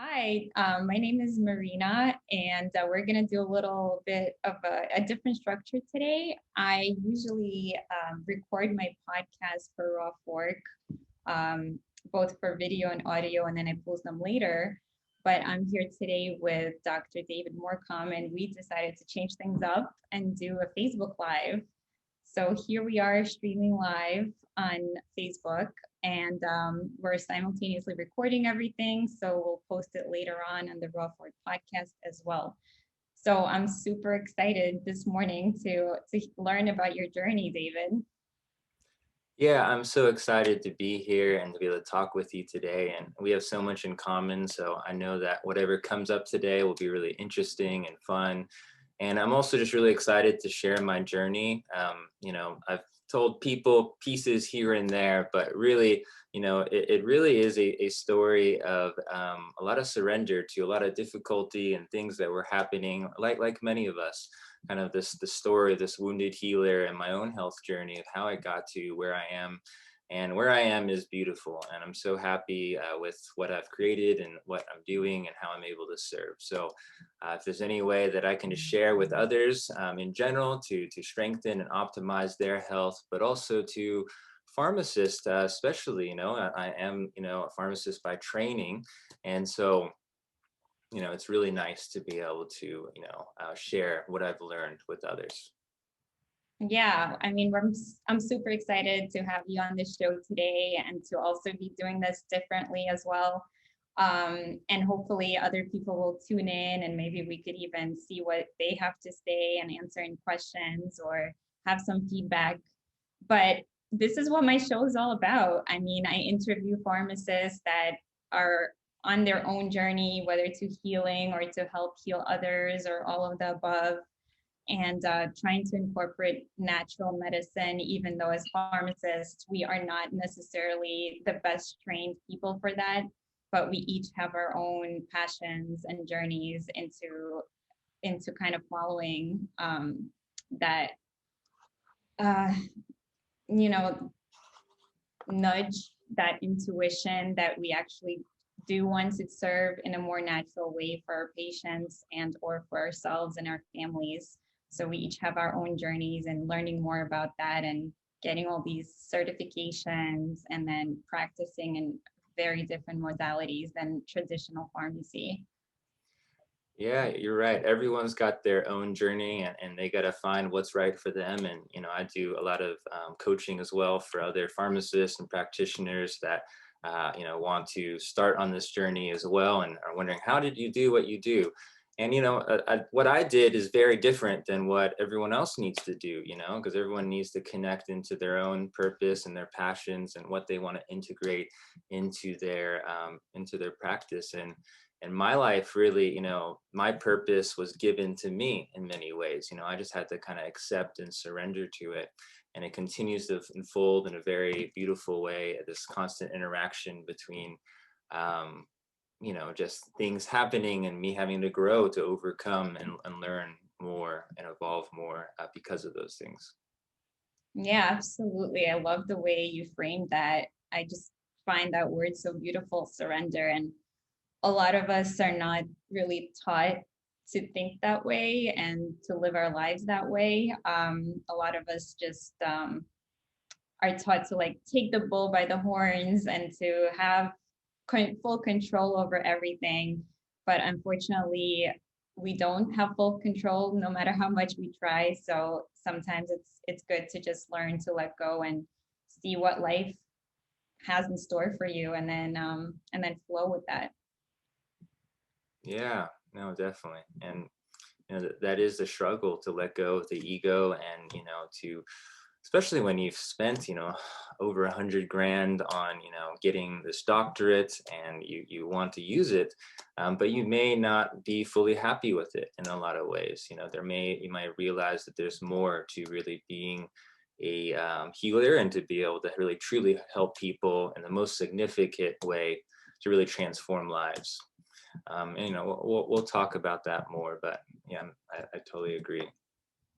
Hi, my name is Marina, and we're going to do a little bit of a different structure today. I usually record my podcast for RawFork, both for video and audio, and then I post them later. But I'm here today with Dr. David Morcom, and we decided to change things up and do a Facebook Live. So here we are streaming live on Facebook, and we're simultaneously recording everything. So we'll post it later on the RawFork podcast as well. So I'm super excited this morning to learn about your journey, David. Yeah, I'm so excited to be here and to be able to talk with you today. And we have so much in common. So I know that whatever comes up today will be really interesting and fun. And I'm also just really excited to share my journey. I've told people pieces here and there, but really, it really is a story of a lot of surrender to a lot of difficulty and things that were happening, like many of us. Kind of the story of this wounded healer and my own health journey of how I got to where I am. And where I am is beautiful. And I'm so happy with what I've created and what I'm doing and how I'm able to serve. So if there's any way that I can just share with others in general to strengthen and optimize their health, but also to pharmacists, especially, I am, a pharmacist by training. And so it's really nice to be able to, share what I've learned with others. Yeah, I mean, I'm super excited to have you on the show today and to also be doing this differently as well. And hopefully other people will tune in and maybe we could even see what they have to say and answer any questions or have some feedback. But this is what my show is all about. I mean, I interview pharmacists that are on their own journey, whether to healing or to help heal others or all of the above, and trying to incorporate natural medicine, even though as pharmacists, we are not necessarily the best trained people for that, but we each have our own passions and journeys into kind of following that, uh, you know, nudge, that intuition that we actually do want to serve in a more natural way for our patients and or for ourselves and our families. So we each have our own journeys and learning more about that and getting all these certifications and then practicing in very different modalities than traditional pharmacy. Yeah, you're right. Everyone's got their own journey and they got to find what's right for them. And, I do a lot of coaching as well for other pharmacists and practitioners that, want to start on this journey as well and are wondering, how did you do what you do? And, what I did is very different than what everyone else needs to do, because everyone needs to connect into their own purpose and their passions and what they want to integrate into their practice. And my life really, my purpose was given to me in many ways. I just had to kind of accept and surrender to it. And it continues to unfold in a very beautiful way, this constant interaction between, just things happening and me having to grow to overcome and learn more and evolve more because of those things. Yeah, absolutely. I love the way you framed that. I just find that word so beautiful, surrender. And a lot of us are not really taught to think that way and to live our lives that way. A lot of us just are taught to like take the bull by the horns and to have full control over everything. But unfortunately, we don't have full control no matter how much we try. So sometimes it's good to just learn to let go and see what life has in store for you and then flow with that. Yeah, no, definitely. And that is the struggle to let go of the ego and to especially when you've spent over 100 grand on getting this doctorate and you want to use it, but you may not be fully happy with it in a lot of ways. You might realize that there's more to really being a healer and to be able to really truly help people in the most significant way to really transform lives. And we'll talk about that more, but yeah, I totally agree.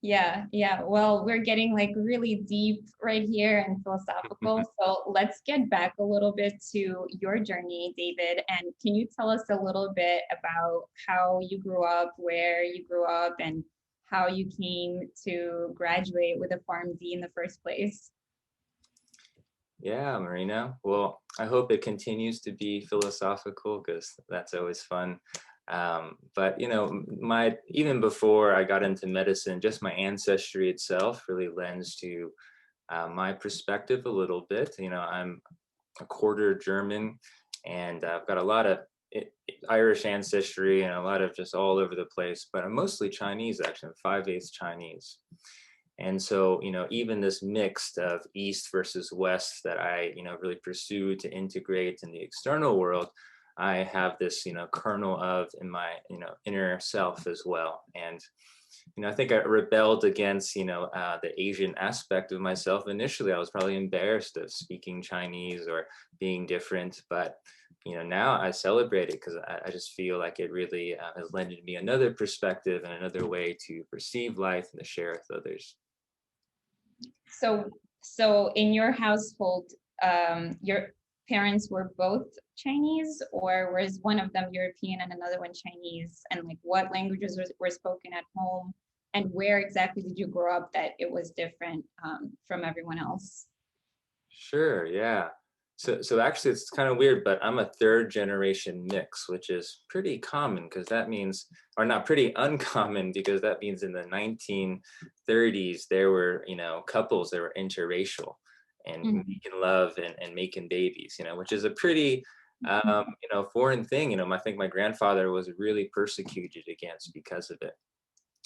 Yeah, yeah. Well, we're getting like really deep right here and philosophical. So let's get back a little bit to your journey, David. And can you tell us a little bit about how you grew up, where you grew up, and how you came to graduate with a PharmD in the first place? Yeah, Marina. Well, I hope it continues to be philosophical because that's always fun. But my even before I got into medicine, just my ancestry itself really lends to my perspective a little bit. I'm a quarter German, and I've got a lot of Irish ancestry and a lot of just all over the place. But I'm mostly Chinese, actually. I'm 5/8 Chinese. And so, even this mix of East versus West that I, really pursue to integrate in the external world, I have this, kernel of in my, inner self as well. And, I think I rebelled against, the Asian aspect of myself. Initially, I was probably embarrassed of speaking Chinese or being different, but now I celebrate it because I just feel like it really has lended me another perspective and another way to perceive life and to share with others. So in your household, your parents were both Chinese, or was one of them European and another one Chinese? And like what languages were spoken at home? And where exactly did you grow up that it was different from everyone else? Sure, yeah. So actually it's kind of weird, but I'm a third generation mix, which is pretty common because that means, or not pretty uncommon because that means in the 1930s there were, couples that were interracial and Mhm. making love and making babies, which is a pretty foreign thing. I think my grandfather was really persecuted against because of it.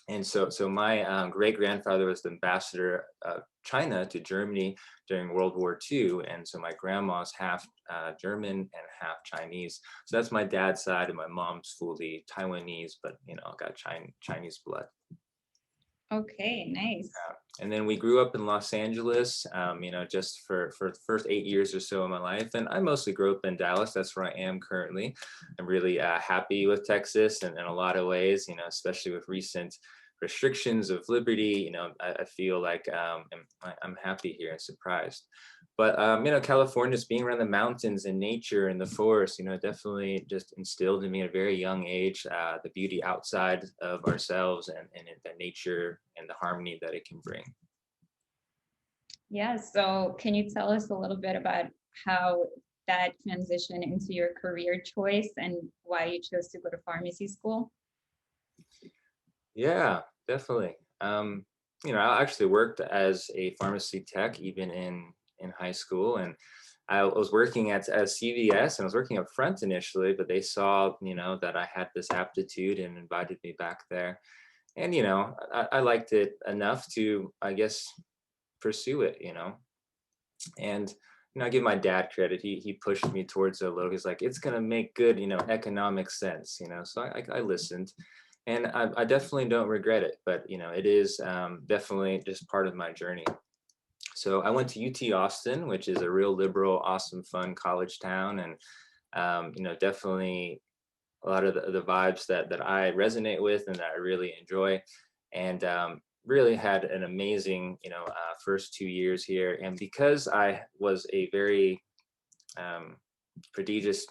And so my great grandfather was the ambassador of China to Germany during World War II. And so my grandma's half German and half Chinese. So that's my dad's side, and my mom's fully Taiwanese, but got Chinese blood. Okay, nice. And then we grew up in Los Angeles, just for the first 8 years or so of my life. And I mostly grew up in Dallas. That's where I am currently. I'm really happy with Texas and in a lot of ways, especially with recent restrictions of liberty. I feel like I'm happy here and surprised. But, California, just being around the mountains and nature and the forest, definitely just instilled in me at a very young age the beauty outside of ourselves and the nature and the harmony that it can bring. Yeah, so can you tell us a little bit about how that transitioned into your career choice and why you chose to go to pharmacy school? Yeah, definitely. I actually worked as a pharmacy tech even in high school, and I was working at CVS and I was working up front initially, but they saw that I had this aptitude and invited me back there, and I liked it enough to, I guess, pursue it. And I give my dad credit. He pushed me towards it a little. He's like, it's gonna make good, economic sense. So I listened, and I definitely don't regret it. But it is definitely just part of my journey. So I went to UT Austin, which is a real liberal, awesome, fun college town, and definitely a lot of the vibes that I resonate with and that I really enjoy. And really had an amazing, first 2 years here. And because I was a very prodigious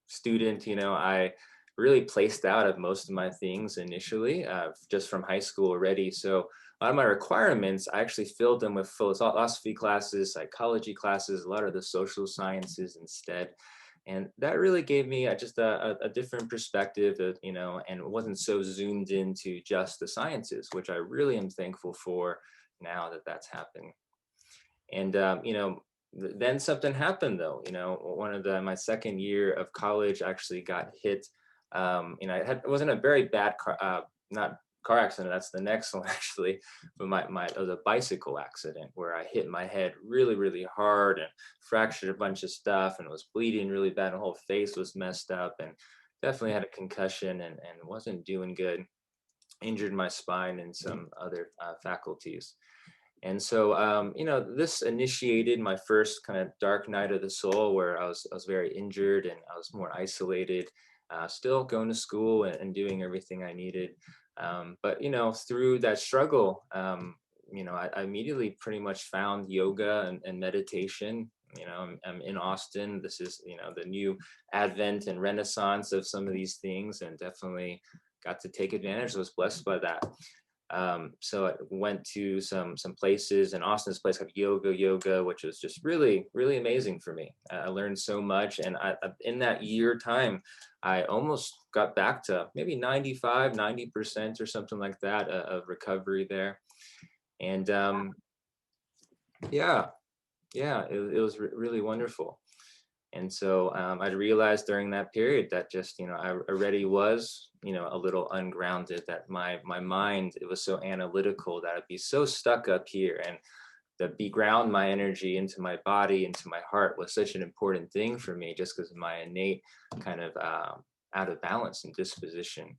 student, I really placed out of most of my things initially, just from high school already. So a lot of my requirements, I actually filled them with philosophy classes, psychology classes, a lot of the social sciences instead. And that really gave me just a different perspective, and wasn't so zoomed into just the sciences, which I really am thankful for now that that's happening. And then something happened though. One of my second year of college actually got hit. It wasn't a very bad car, not car accident. That's the next one actually, but it was a bicycle accident where I hit my head really really hard and fractured a bunch of stuff and was bleeding really bad. The whole face was messed up and definitely had a concussion and wasn't doing good. Injured my spine and some other faculties. And so, this initiated my first kind of dark night of the soul where I was very injured and I was more isolated, still going to school and doing everything I needed. But, through that struggle, I immediately pretty much found yoga and meditation. I'm in Austin. This is, the new advent and renaissance of some of these things, and definitely got to take advantage. I was blessed by that. So I went to some places in Austin, this place called yoga, which was just really, really amazing for me. I learned so much. And in that year time, I almost got back to maybe 95, 90% or something like that of recovery there. And it was really wonderful. And so I realized during that period that just, I already was, a little ungrounded, that my mind, it was so analytical that I'd be so stuck up here, and to be ground my energy into my body, into my heart, was such an important thing for me, just because of my innate kind of out of balance and disposition.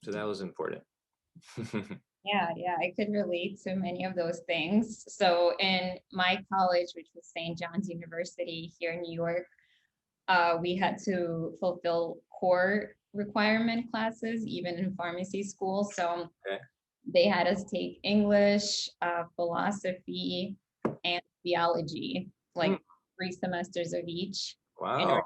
So that was important. Yeah, I could relate to many of those things. So in my college, which was St. John's University here in New York, we had to fulfill core requirement classes, even in pharmacy school. So Okay. they had us take English, philosophy, and biology, like 3 semesters of each. In order, Wow.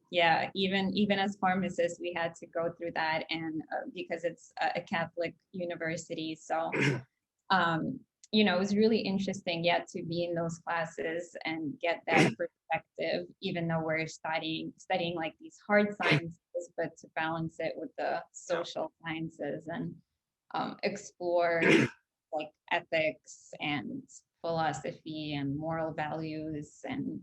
yeah, even as pharmacists, we had to go through that, and because it's a Catholic university, so it was really interesting yet to be in those classes and get that perspective, even though we're studying like these hard sciences, but to balance it with the social sciences and explore like ethics and philosophy and moral values and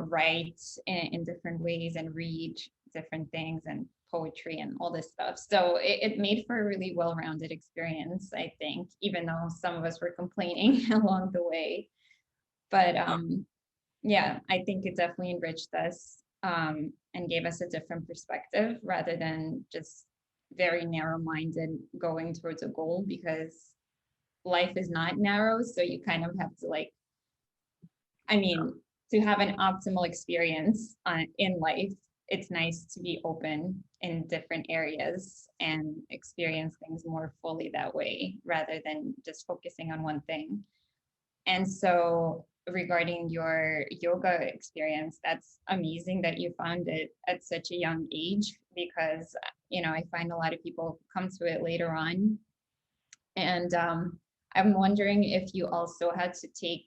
write in different ways and read different things and poetry and all this stuff. So it made for a really well-rounded experience, I think, even though some of us were complaining along the way. But yeah, I think it definitely enriched us and gave us a different perspective rather than just very narrow-minded going towards a goal, because life is not narrow. So you kind of have to to have an optimal experience in life, it's nice to be open in different areas and experience things more fully that way rather than just focusing on one thing. And so regarding your yoga experience, that's amazing that you found it at such a young age, because, I find a lot of people come to it later on. And I'm wondering if you also had to take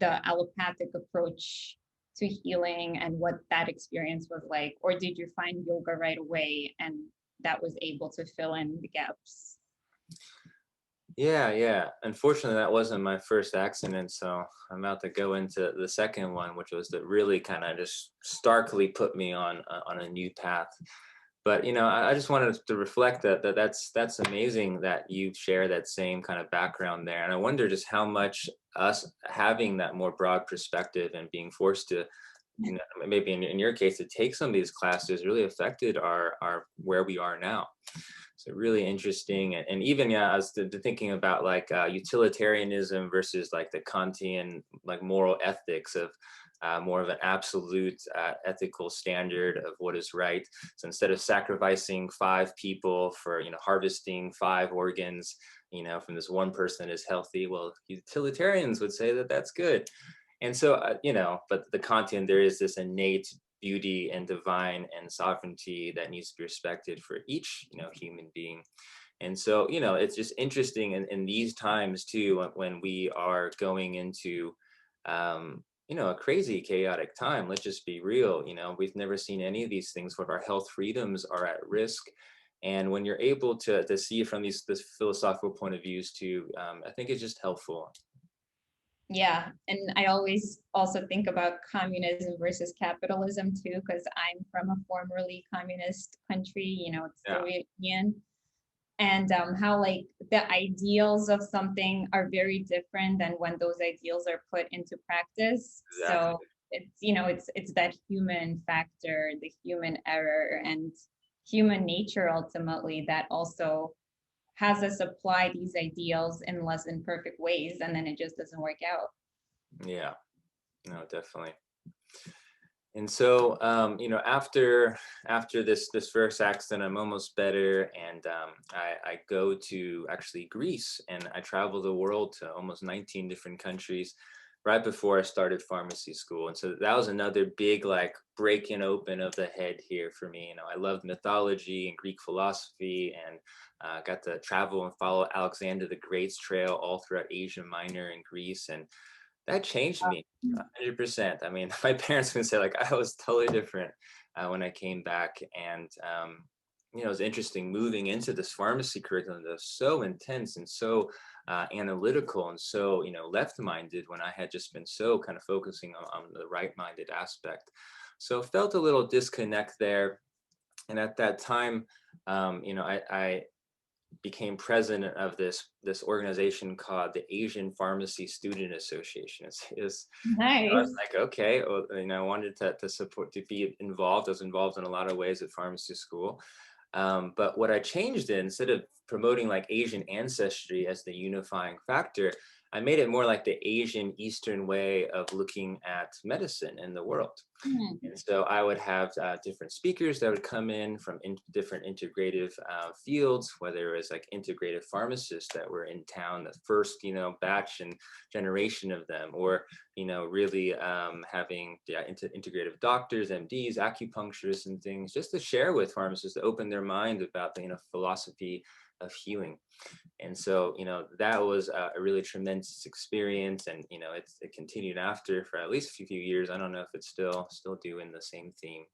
the allopathic approach to healing and what that experience was like, or did you find yoga right away and that was able to fill in the gaps? Yeah. Unfortunately, that wasn't my first accident, so I'm about to go into the second one, which was that really kind of just starkly put me on a new path. But I just wanted to reflect that's amazing that you share that same kind of background there, and I wonder just how much us having that more broad perspective and being forced to, maybe in your case, to take some of these classes really affected our where we are now. So really interesting. And even, I was thinking about like utilitarianism versus like the Kantian like moral ethics of more of an absolute ethical standard of what is right. So instead of sacrificing 5 people for, harvesting 5 organs, from this one person that is healthy, well, utilitarians would say that that's good. And so, but the Kantian, there is this innate beauty and divine and sovereignty that needs to be respected for each, human being. And so, it's just interesting in these times too, when we are going into, a crazy, chaotic time. Let's just be real. We've never seen any of these things where our health freedoms are at risk. And when you're able to see it from this philosophical point of views too, I think it's just helpful. Yeah, and I always also think about communism versus capitalism too, because I'm from a formerly communist country, it's Yeah, Soviet Union, and how like the ideals of something are very different than when those ideals are put into practice. exactly. So it's that human factor, the human error, and human nature ultimately that also has us apply these ideals in less than perfect ways, and then it just doesn't work out. Yeah, no, definitely. And so, after this first accident, I'm almost better, and I go to actually Greece, and I travel the world to almost 19 different countries right before I started pharmacy school. And so that was another big like breaking open of the head here for me. I loved mythology and Greek philosophy, and got to travel and follow Alexander the Great's trail all throughout Asia Minor and Greece, and that changed me 100%. I mean, my parents can say like I was totally different when I came back, and it was interesting moving into this pharmacy curriculum that was so intense and so analytical and so left-minded when I had just been so kind of focusing on the right-minded aspect. So felt a little disconnect there, and at that time, I became president of this organization called the Asian Pharmacy Student Association. I was Nice. like, okay, well, I wanted to support, to be involved. I was involved in a lot of ways at pharmacy school. But what I changed in, instead of promoting like Asian ancestry as the unifying factor, I made it more like the Asian Eastern way of looking at medicine in the world. Hmm. And so I would have different speakers that would come in from different integrative fields, whether it was like integrative pharmacists that were in town, the first, batch and generation of them, or, really having integrative doctors, MDs, acupuncturists and things, just to share with pharmacists to open their mind about the, philosophy of healing. And so, that was a really tremendous experience, and it continued after for at least a few years. I don't know if it's still doing the same theme.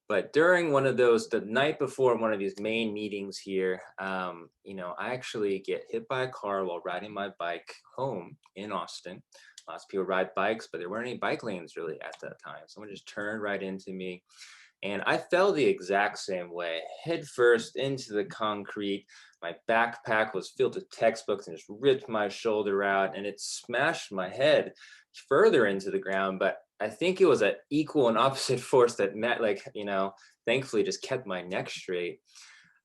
But during one of those, the night before one of these main meetings here, I actually get hit by a car while riding my bike home in Austin. Lots of people ride bikes, but there weren't any bike lanes really at that time. Someone just turned right into me, and I fell the exact same way, head first into the concrete. My backpack was filled with textbooks and just ripped my shoulder out, and it smashed my head further into the ground. But I think it was an equal and opposite force that met, like, thankfully just kept my neck straight.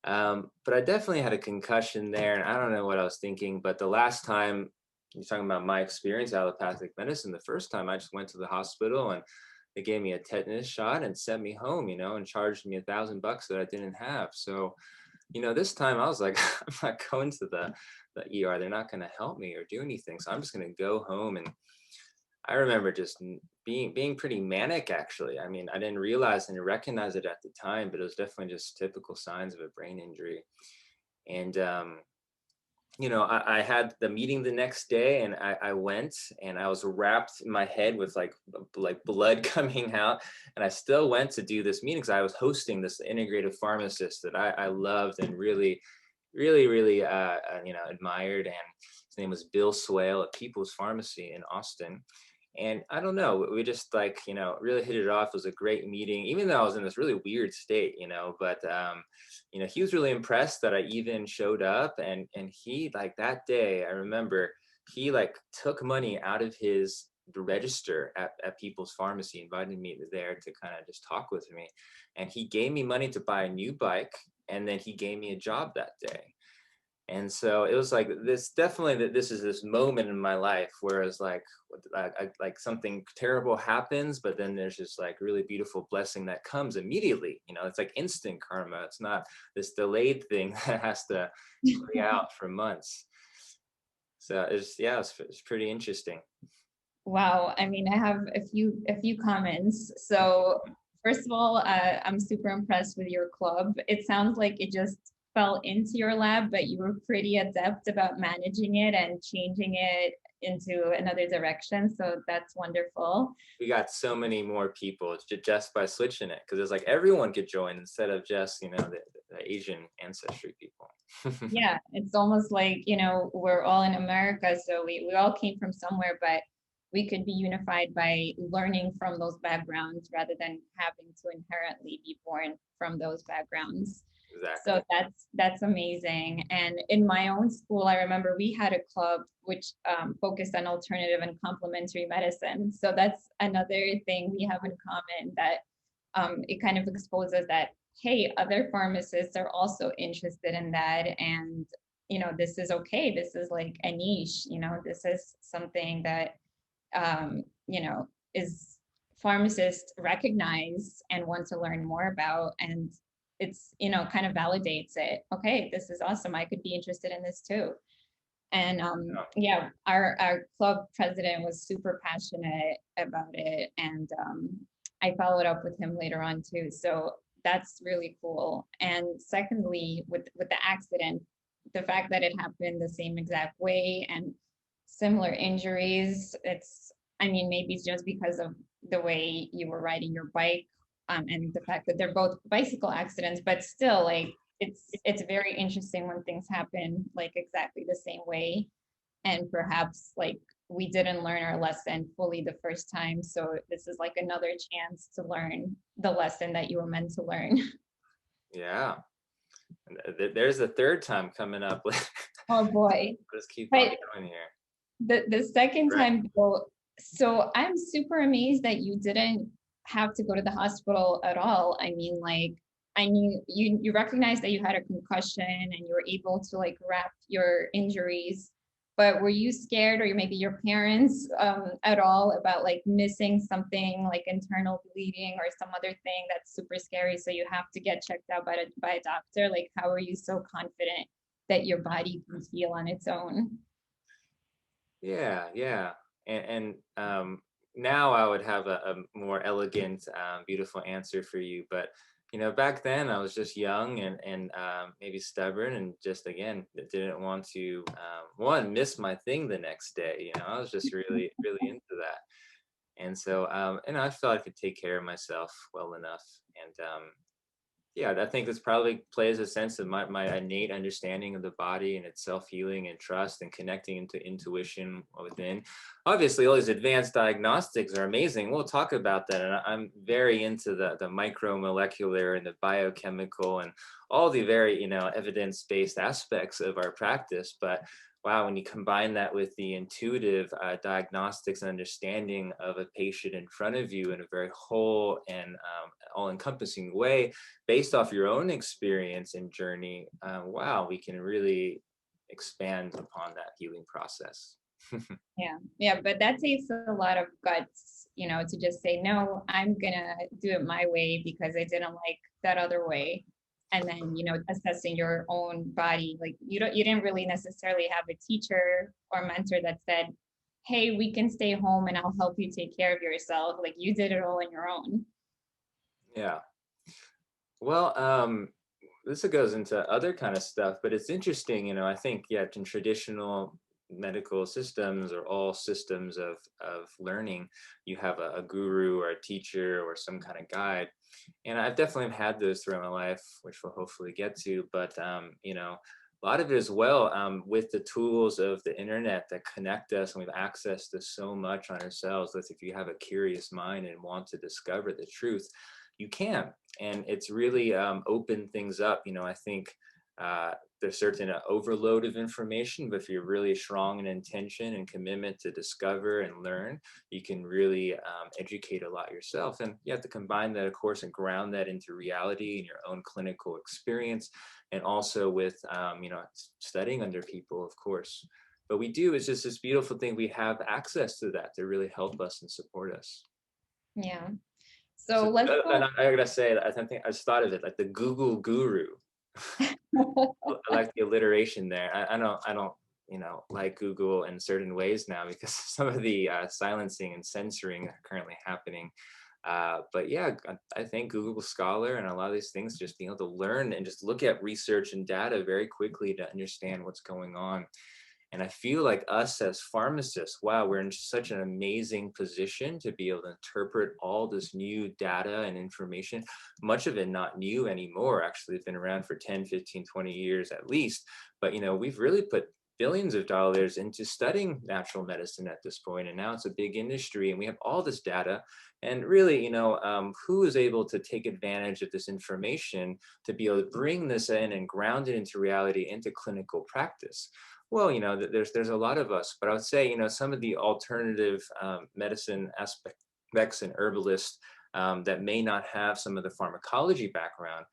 But I definitely had a concussion there, and I don't know what I was thinking. But the last time, you're talking about my experience allopathic medicine, the first time I just went to the hospital, and they gave me a tetanus shot and sent me home, and charged me $1,000 that I didn't have. So, this time I was like, I'm not going to the ER. They're not going to help me or do anything. So I'm just going to go home. And I remember just being pretty manic, actually. I mean, I didn't realize and recognize it at the time, but it was definitely just typical signs of a brain injury. And I had the meeting the next day, and I went, and I was wrapped in my head with like blood coming out, and I still went to do this meeting because I was hosting this integrative pharmacist that I loved and really, really, really, admired. And his name was Bill Swale at People's Pharmacy in Austin. And I don't know, we just really hit it off. It was a great meeting, even though I was in this really weird state, but he was really impressed that I even showed up, and he, like, that day, I remember he like took money out of the register at People's Pharmacy, invited me there to kind of just talk with me. And he gave me money to buy a new bike, and then he gave me a job that day. And so it was like this, definitely, that this is this moment in my life where it's like something terrible happens, but then there's just like really beautiful blessing that comes immediately. It's like instant karma. It's not this delayed thing that has to play out for months. So it's pretty interesting. Wow. I mean, I have a few comments. So first of all, I'm super impressed with your club. It sounds like it just fell into your lap, but you were pretty adept about managing it and changing it into another direction. So that's wonderful. We got so many more people just by switching it, because it's like everyone could join instead of just the Asian ancestry people. Yeah, it's almost like, we're all in America, so we all came from somewhere, but we could be unified by learning from those backgrounds rather than having to inherently be born from those backgrounds. Exactly. So that's amazing. And in my own school, I remember we had a club which focused on alternative and complementary medicine. So that's another thing we have in common, that it kind of exposes that, hey, other pharmacists are also interested in that. And, this is okay. This is like a niche, this is something that, is pharmacists recognize and want to learn more about. And it's, kind of validates it. Okay, this is awesome. I could be interested in this too. And yeah, our club president was super passionate about it. And I followed up with him later on too. So that's really cool. And secondly, with the accident, the fact that it happened the same exact way and similar injuries, I mean, maybe it's just because of the way you were riding your bike, and the fact that they're both bicycle accidents, but still, like, it's very interesting when things happen like exactly the same way. And perhaps like we didn't learn our lesson fully the first time. So this is like another chance to learn the lesson that you were meant to learn. Yeah. And there's the third time coming up. Oh boy. Let's keep on But going here. the second Right. time though, so I'm super amazed that you didn't have to go to the hospital at all. You recognized that you had a concussion and you were able to like wrap your injuries, but were you scared, or maybe your parents, at all, about like missing something like internal bleeding or some other thing that's super scary, so you have to get checked out by a doctor? Like, how are you so confident that your body can heal on its own? Yeah, yeah. And now I would have a more elegant, beautiful answer for you. But back then I was just young and maybe stubborn, and just again didn't want to one miss my thing the next day. I was just really really into that, and so I felt I could take care of myself well enough, and yeah, I think this probably plays a sense of my innate understanding of the body and its self-healing and trust and connecting into intuition within. Obviously, all these advanced diagnostics are amazing. We'll talk about that. And I'm very into the micromolecular and the biochemical and all the very, evidence-based aspects of our practice. But wow, when you combine that with the intuitive diagnostics and understanding of a patient in front of you in a very whole and all-encompassing way, based off your own experience and journey, wow, we can really expand upon that healing process. Yeah, but that takes a lot of guts, to just say, no, I'm gonna do it my way because I didn't like that other way. And then, assessing your own body, like you didn't really necessarily have a teacher or mentor that said, hey, we can stay home and I'll help you take care of yourself. Like, you did it all on your own. Yeah. Well, this goes into other kind of stuff, but it's interesting, I think, yeah, in traditional medical systems or all systems of learning, you have a guru or a teacher or some kind of guide. And I've definitely had those throughout my life, which we'll hopefully get to. But a lot of it as well, with the tools of the internet that connect us, and we have access to so much on ourselves. That if you have a curious mind and want to discover the truth, you can. And it's really opened things up. I think there's certain overload of information, but if you're really strong in intention and commitment to discover and learn, you can really educate a lot yourself. And you have to combine that, of course, and ground that into reality and your own clinical experience, and also with studying under people, of course. But it's just this beautiful thing. We have access to that to really help us and support us. Yeah. So, So let's and go. I gotta say, I think I just thought of it like the Google guru. I like the alliteration there. I don't like Google in certain ways now because of some of the silencing and censoring that are currently happening. But yeah, I think Google Scholar and a lot of these things, just being able to learn and just look at research and data very quickly to understand what's going on. And I feel like us as pharmacists, wow, we're in such an amazing position to be able to interpret all this new data and information, much of it not new anymore. Actually, it's been around for 10, 15, 20 years at least. But, we've really put billions of dollars into studying natural medicine at this point, and now it's a big industry, and we have all this data. And really, who is able to take advantage of this information to be able to bring this in and ground it into reality, into clinical practice? Well, there's a lot of us, but I would say, some of the alternative medicine aspects and herbalists that may not have some of the pharmacology background,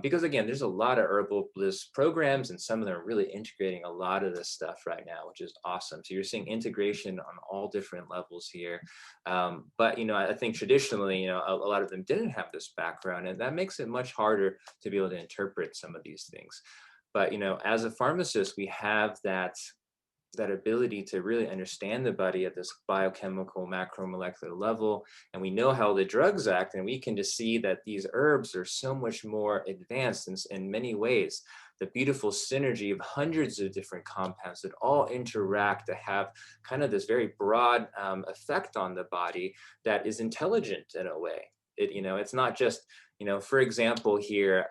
Because again, there's a lot of herbalist programs, and some of them are really integrating a lot of this stuff right now, which is awesome. So you're seeing integration on all different levels here. But I think traditionally, a lot of them didn't have this background, and that makes it much harder to be able to interpret some of these things. But as a pharmacist, we have that ability to really understand the body at this biochemical macromolecular level, and we know how the drugs act, and we can just see that these herbs are so much more advanced in many ways. The beautiful synergy of hundreds of different compounds that all interact to have kind of this very broad effect on the body that is intelligent in a way. It's not just, for example, here,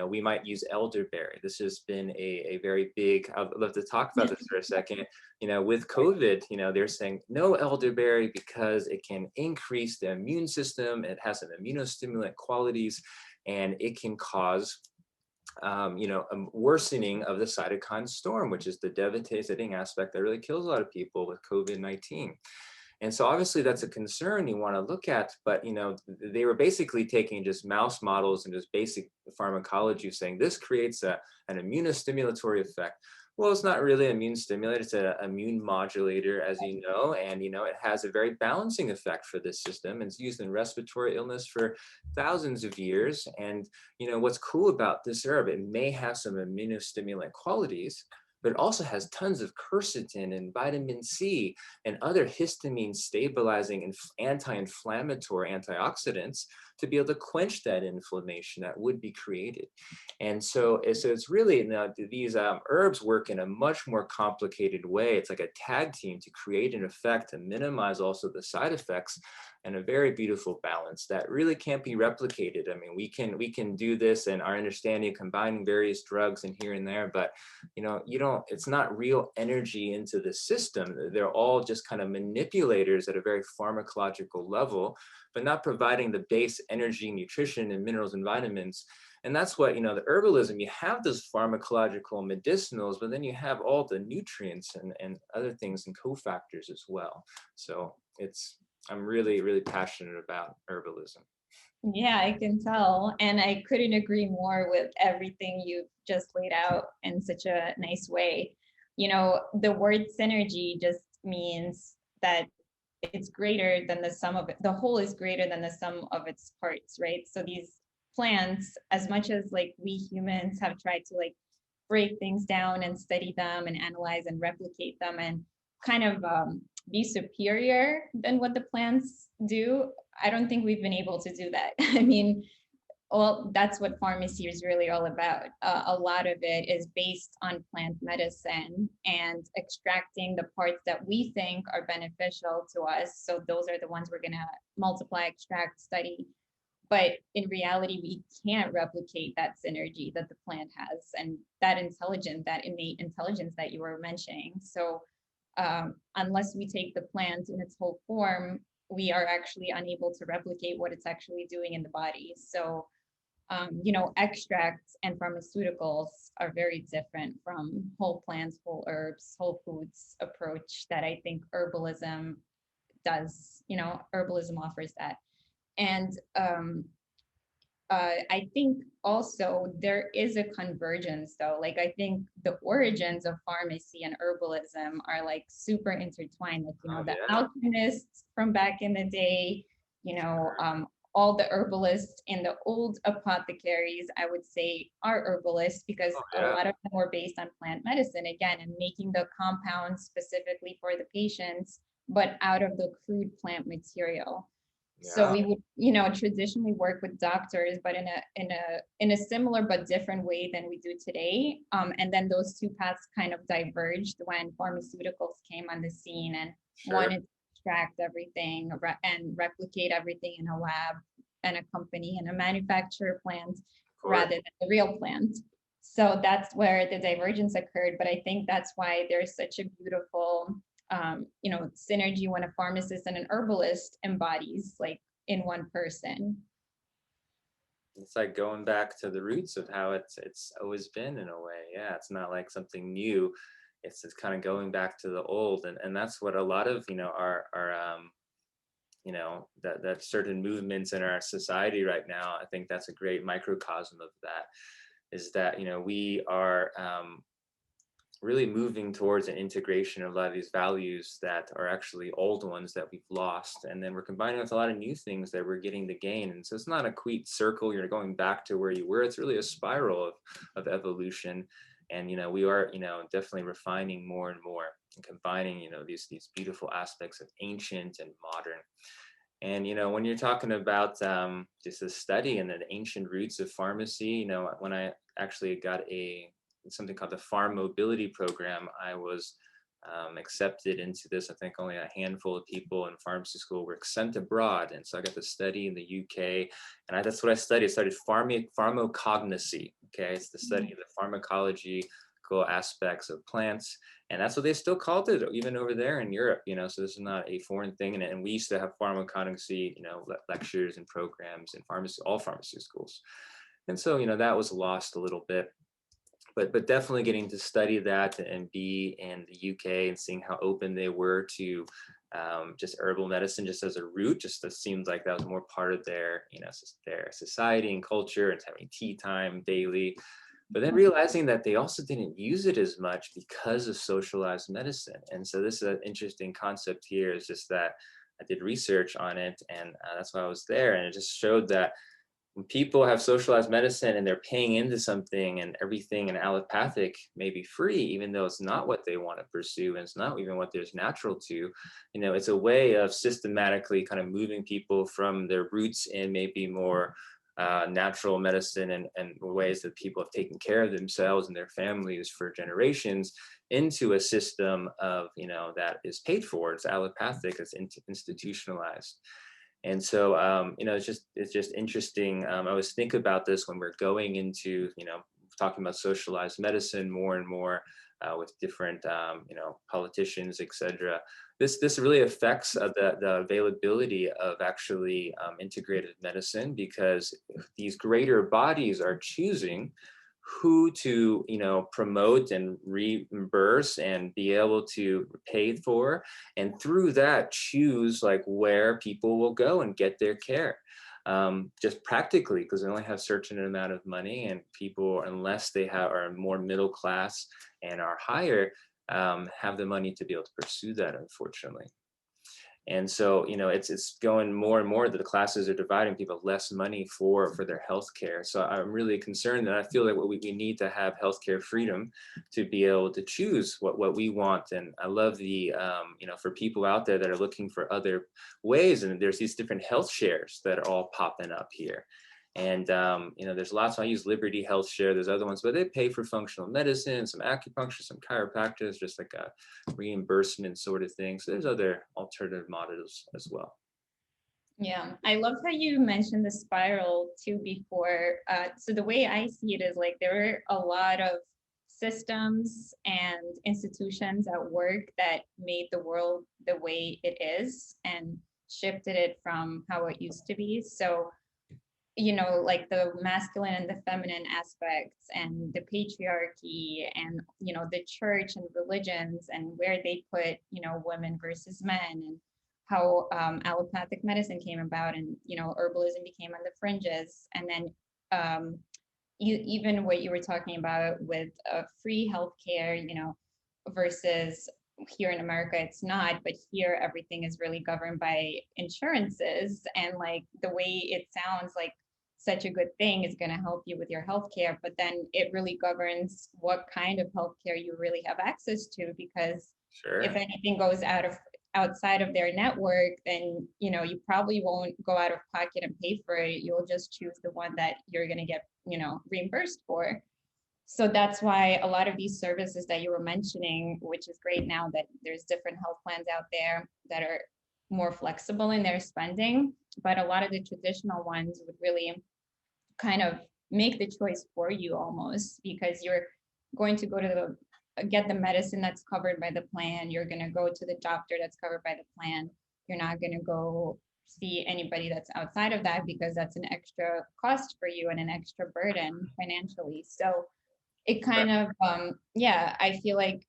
we might use elderberry. This has been a very big, I'd love to talk about this for a second. With COVID, they're saying no elderberry because it can increase the immune system. It has some immunostimulant qualities, and it can cause a worsening of the cytokine storm, which is the devastating aspect that really kills a lot of people with COVID-19. And so obviously that's a concern you want to look at, but they were basically taking just mouse models and just basic pharmacology, saying this creates an immunostimulatory effect. Well, it's not really an immune stimulator, it's an immune modulator, as you know, and it has a very balancing effect for this system. It's used in respiratory illness for thousands of years. And what's cool about this herb, it may have some immunostimulant qualities, but it also has tons of quercetin and vitamin C and other histamine stabilizing and anti-inflammatory antioxidants to be able to quench that inflammation that would be created. And so it's really, these herbs work in a much more complicated way. It's like a tag team to create an effect to minimize also the side effects, and a very beautiful balance that really can't be replicated. I mean, we can do this, and our understanding of combining various drugs and here and there, but it's not real energy into the system. They're all just kind of manipulators at a very pharmacological level, but not providing the base energy, nutrition, and minerals and vitamins. And that's what, the herbalism, you have those pharmacological medicinals, but then you have all the nutrients and other things and cofactors as well. So I'm really, really passionate about herbalism. Yeah, I can tell. And I couldn't agree more with everything you've just laid out in such a nice way. The word synergy just means that it's greater than the sum of it. The whole is greater than the sum of its parts, right? So these plants, as much as like we humans have tried to like break things down and study them and analyze and replicate them and kind of be superior than what the plants do, I don't think we've been able to do that. I mean, well, that's what pharmacy is really all about. A lot of it is based on plant medicine and extracting the parts that we think are beneficial to us. So those are the ones we're going to multiply, extract, study. But in reality, we can't replicate that synergy that the plant has and that intelligence, that innate intelligence that you were mentioning. So unless we take the plant in its whole form, we are actually unable to replicate what it's actually doing in the body. So extracts and pharmaceuticals are very different from whole plants, whole herbs, whole foods approach that I think herbalism does. Herbalism offers that. And I think also there is a convergence though. Like I think the origins of pharmacy and herbalism are like super intertwined. Like, the alchemists from back in the day, all the herbalists and the old apothecaries, I would say, are herbalists because a lot of them were based on plant medicine again and making the compounds specifically for the patients, but out of the crude plant material. So we would, traditionally work with doctors, but in a similar but different way than we do today. And then those two paths kind of diverged when pharmaceuticals came on the scene and wanted to extract everything and replicate everything in a lab and a company and a manufacturer plant rather than the real plant. So that's where the divergence occurred. But I think that's why there's such a beautiful synergy when a pharmacist and an herbalist embodies like in one person. It's like going back to the roots of how it's always been in a way. Yeah, it's not like something new. It's kind of going back to the old, and that's what a lot of our that certain movements in our society right now, I think that's a great microcosm of that, is that, we are really moving towards an integration of a lot of these values that are actually old ones that we've lost. And then we're combining with a lot of new things that we're getting to gain. And so it's not a quick circle, you're going back to where you were. It's really a spiral of evolution. And, we are, definitely refining more and more and combining, these beautiful aspects of ancient and modern. And, when you're talking about just a study and the ancient roots of pharmacy, when I actually got something called the Farm Mobility Program, I was accepted into this. I think only a handful of people in pharmacy school were sent abroad. And so I got to study in the UK. And that's what I studied. I studied pharmacognosy. Okay, it's the study of the pharmacology aspects of plants. And that's what they still called it, even over there in Europe, so this is not a foreign thing. And we used to have pharmacognosy, lectures and programs in all pharmacy schools. And so, that was lost a little bit. But definitely getting to study that and be in the UK and seeing how open they were to just herbal medicine, just as a root, just it seems like that was more part of their, their society and culture, and having tea time daily. But then realizing that they also didn't use it as much because of socialized medicine. And so this is an interesting concept here, is just that I did research on it, and that's why I was there. And it just showed that when people have socialized medicine and they're paying into something, and everything in allopathic may be free, even though it's not what they want to pursue, and it's not even what there's natural to, it's a way of systematically kind of moving people from their roots in maybe more natural medicine and ways that people have taken care of themselves and their families for generations, into a system of, that is paid for. It's allopathic, it's institutionalized. And so, it's just interesting. I always think about this when we're going into, talking about socialized medicine more and more with different, politicians, etc. This really affects the availability of actually integrative medicine, because these greater bodies are choosing who to promote and reimburse and be able to pay for, and through that choose like where people will go and get their care, just practically, because they only have a certain amount of money, and people, unless they are more middle class and are higher, have the money to be able to pursue that, unfortunately. And so, it's going more and more that the classes are dividing, people have less money for their health care. So I'm really concerned that I feel like we need to have healthcare freedom to be able to choose what we want. And I love the, for people out there that are looking for other ways, and there's these different health shares that are all popping up here. And, there's lots. I use Liberty Health Share. There's other ones, but they pay for functional medicine, some acupuncture, some chiropractic, just like a reimbursement sort of thing. So there's other alternative models as well. Yeah, I love how you mentioned the spiral too before. So the way I see it is like there are a lot of systems and institutions at work that made the world the way it is and shifted it from how it used to be. So like the masculine and the feminine aspects, and the patriarchy, and the church and religions, and where they put women versus men, and how allopathic medicine came about, and herbalism became on the fringes. And then even what you were talking about with free healthcare, versus here in America, it's not, but here everything is really governed by insurances. And like the way it sounds like such a good thing is going to help you with your healthcare, but then it really governs what kind of healthcare you really have access to, because Sure. If anything goes outside of their network, then you probably won't go out of pocket and pay for it. You'll just choose the one that you're going to get reimbursed for. So that's why a lot of these services that you were mentioning, which is great now that there's different health plans out there that are more flexible in their spending, but a lot of the traditional ones would really kind of make the choice for you almost, because you're going to go to get the medicine that's covered by the plan. You're going to go to the doctor that's covered by the plan. You're not going to go see anybody that's outside of that, because that's an extra cost for you and an extra burden financially. So it kind of, I feel like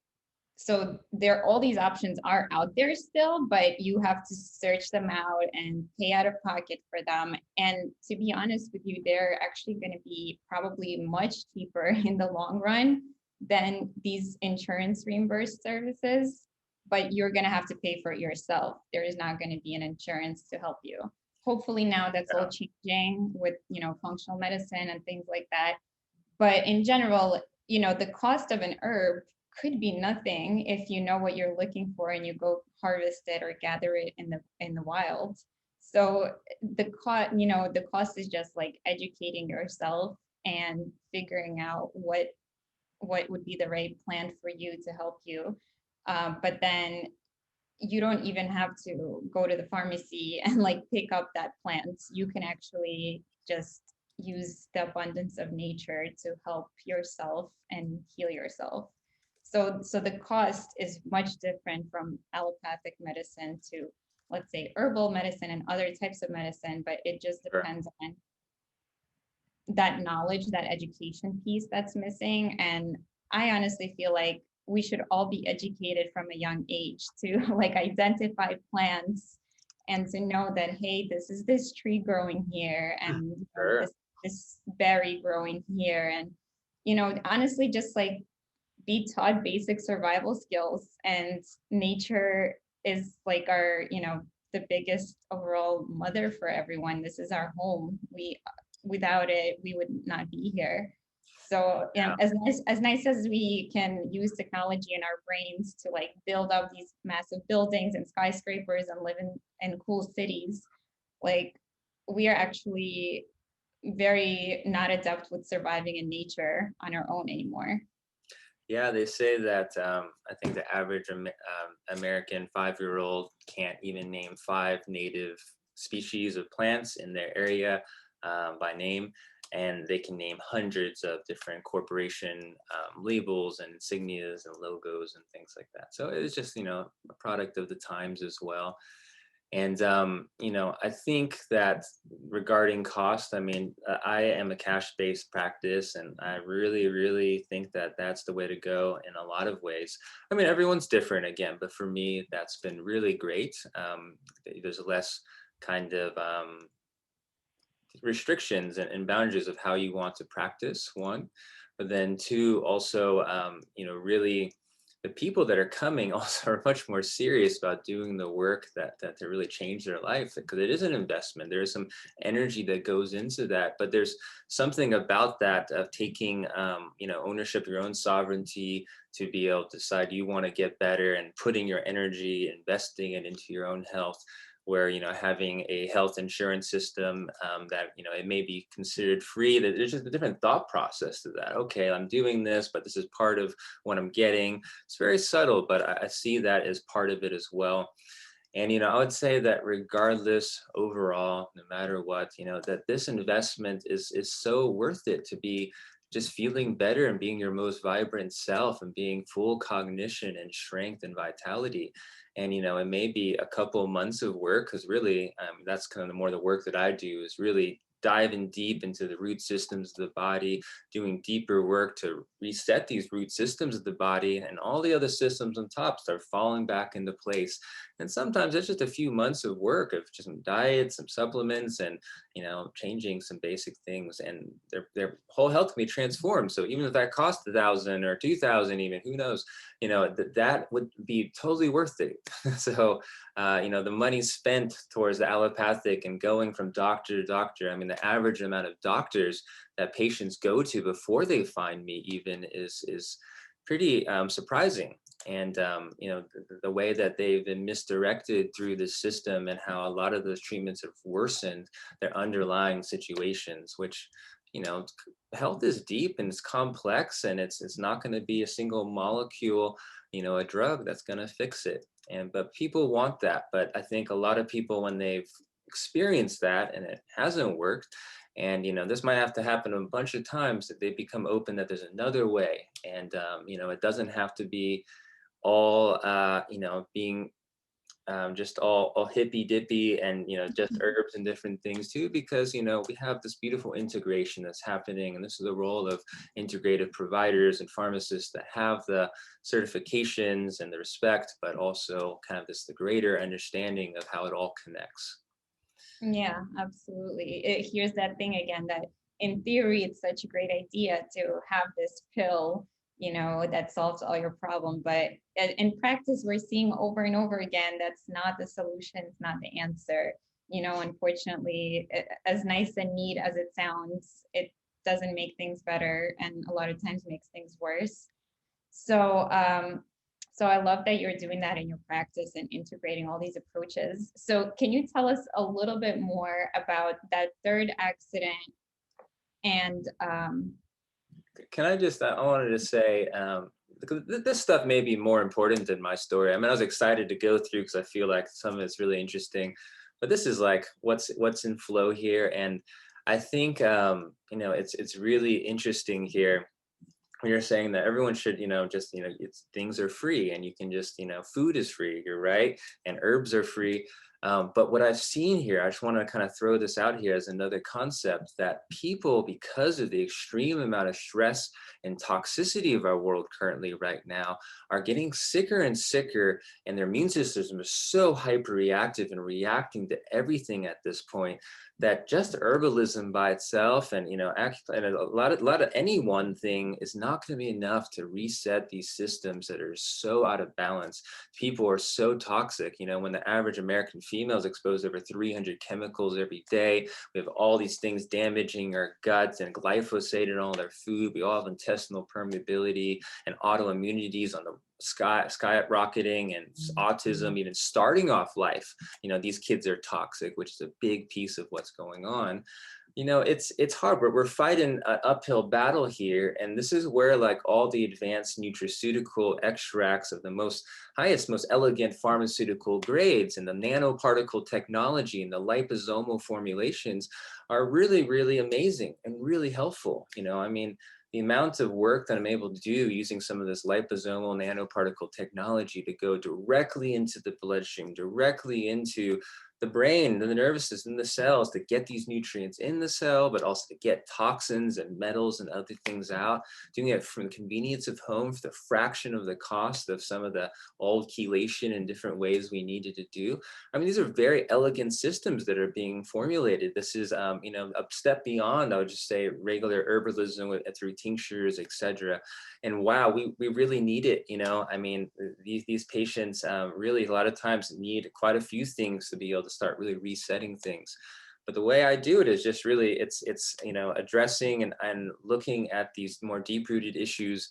So there, all these options are out there still, but you have to search them out and pay out of pocket for them. And to be honest with you, they're actually going to be probably much cheaper in the long run than these insurance reimbursed services. But you're going to have to pay for it yourself. There is not going to be an insurance to help you. Hopefully now that's all changing with, functional medicine and things like that. But in general, the cost of an herb could be nothing if you know what you're looking for and you go harvest it or gather it in the wild. So the cost is just like educating yourself and figuring out what would be the right plan for you to help you. But then you don't even have to go to the pharmacy and like pick up that plant. You can actually just use the abundance of nature to help yourself and heal yourself. So the cost is much different from allopathic medicine to, let's say, herbal medicine and other types of medicine, but it just depends on that knowledge, that education piece that's missing. And I honestly feel like we should all be educated from a young age to like identify plants and to know that, hey, this is this tree growing here and this berry growing here. And, honestly, just like be taught basic survival skills, and nature is like our, the biggest overall mother for everyone. This is our home. Without it, we would not be here. So, as nice as we can use technology in our brains to like build up these massive buildings and skyscrapers and live in cool cities, like we are actually very not adept with surviving in nature on our own anymore. Yeah, they say that I think the average American 5-year-old can't even name 5 native species of plants in their area by name, and they can name hundreds of different corporation labels and insignias and logos and things like that. So it's just, a product of the times as well. And, I think that regarding cost, I mean, I am a cash-based practice, and I really, really think that that's the way to go in a lot of ways. I mean, everyone's different again, but for me, that's been really great. There's less kind of restrictions and boundaries of how you want to practice, one, but then two, also, really the people that are coming also are much more serious about doing the work that to really change their life, because it is an investment. There is some energy that goes into that, but there's something about that of taking, ownership, your own sovereignty, to be able to decide you want to get better and putting your energy, investing it into your own health, where having a health insurance system that it may be considered free, that there's just a different thought process to that. Okay, I'm doing this, but this is part of what I'm getting. It's very subtle, but I see that as part of it as well. And I would say that regardless, overall, no matter what, that this investment is so worth it, to be just feeling better and being your most vibrant self and being full cognition and strength and vitality. And it may be a couple months of work, because really that's kind of the more the work that I do, is really diving deep into the root systems of the body, doing deeper work to reset these root systems of the body, and all the other systems on top start falling back into place. And sometimes it's just a few months of work of just some diet, some supplements, and changing some basic things, and their whole health can be transformed. So even if that cost 1,000 or 2,000, even, who knows, that would be totally worth it. So the money spent towards the allopathic and going from doctor to doctor, I mean, the average amount of doctors that patients go to before they find me even is pretty surprising. And the way that they've been misdirected through the system, and how a lot of those treatments have worsened their underlying situations, which health is deep and it's complex, and it's not going to be a single molecule, a drug that's going to fix it. But people want that. But I think a lot of people, when they've experienced that and it hasn't worked, and this might have to happen a bunch of times, that they become open that there's another way. And it doesn't have to be all being just all hippy dippy and just herbs and different things too, because we have this beautiful integration that's happening, and this is the role of integrative providers and pharmacists that have the certifications and the respect, but also kind of the greater understanding of how it all connects. Yeah, absolutely. Here's that thing again that in theory, it's such a great idea to have this pill, that solves all your problem. But in practice, we're seeing over and over again, that's not the solution, it's not the answer. Unfortunately, as nice and neat as it sounds, it doesn't make things better, and a lot of times makes things worse. So, so I love that you're doing that in your practice and integrating all these approaches. So can you tell us a little bit more about that third accident? And Can I wanted to say, because this stuff may be more important than my story. I mean, I was excited to go through because I feel like some of it's really interesting, but this is like what's in flow here. And I think, it's really interesting here when you're saying that everyone should, things are free, and you can just, food is free, you're right, and herbs are free. But what I've seen here, I just want to kind of throw this out here as another concept, that people, because of the extreme amount of stress and toxicity of our world currently right now, are getting sicker and sicker, and their immune system is so hyper reactive and reacting to everything at this point, that just herbalism by itself and and a lot of any one thing is not going to be enough to reset these systems that are so out of balance. People are so toxic. When the average American female is exposed to over 300 chemicals every day, we have all these things damaging our guts and glyphosate in all their food. We all have intestinal permeability and autoimmunities on the skyrocketing, and autism even starting off life. These kids are toxic, which is a big piece of what's going on. It's hard, but we're fighting an uphill battle here, and this is where like all the advanced nutraceutical extracts of the most elegant pharmaceutical grades and the nanoparticle technology and the liposomal formulations are really, really amazing and really helpful. I mean, the amount of work that I'm able to do using some of this liposomal nanoparticle technology to go directly into the bloodstream, directly into the brain, and the nervous system, the cells, to get these nutrients in the cell, but also to get toxins and metals and other things out, doing it from the convenience of home for the fraction of the cost of some of the old chelation and different ways we needed to do. I mean, these are very elegant systems that are being formulated. This is, a step beyond, I would just say, regular herbalism through tinctures, etc. And wow, we really need it. I mean, these patients really a lot of times need quite a few things to be able to start really resetting things. But the way I do it is just really, it's addressing and looking at these more deep-rooted issues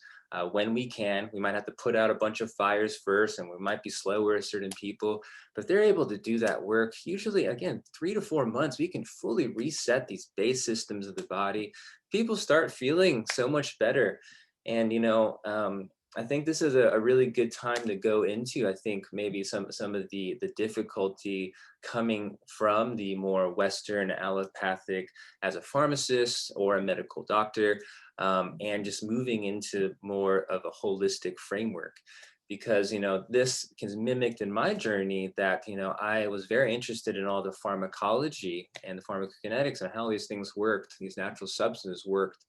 when we can. We might have to put out a bunch of fires first, and we might be slower as certain people, but if they're able to do that work, usually, again, 3 to 4 months, we can fully reset these base systems of the body. People start feeling so much better. And I think this is a really good time to go into, I think, maybe some of the difficulty coming from the more Western allopathic as a pharmacist or a medical doctor, and just moving into more of a holistic framework. Because this is mimicked in my journey, that I was very interested in all the pharmacology and the pharmacokinetics and how these things worked, these natural substances worked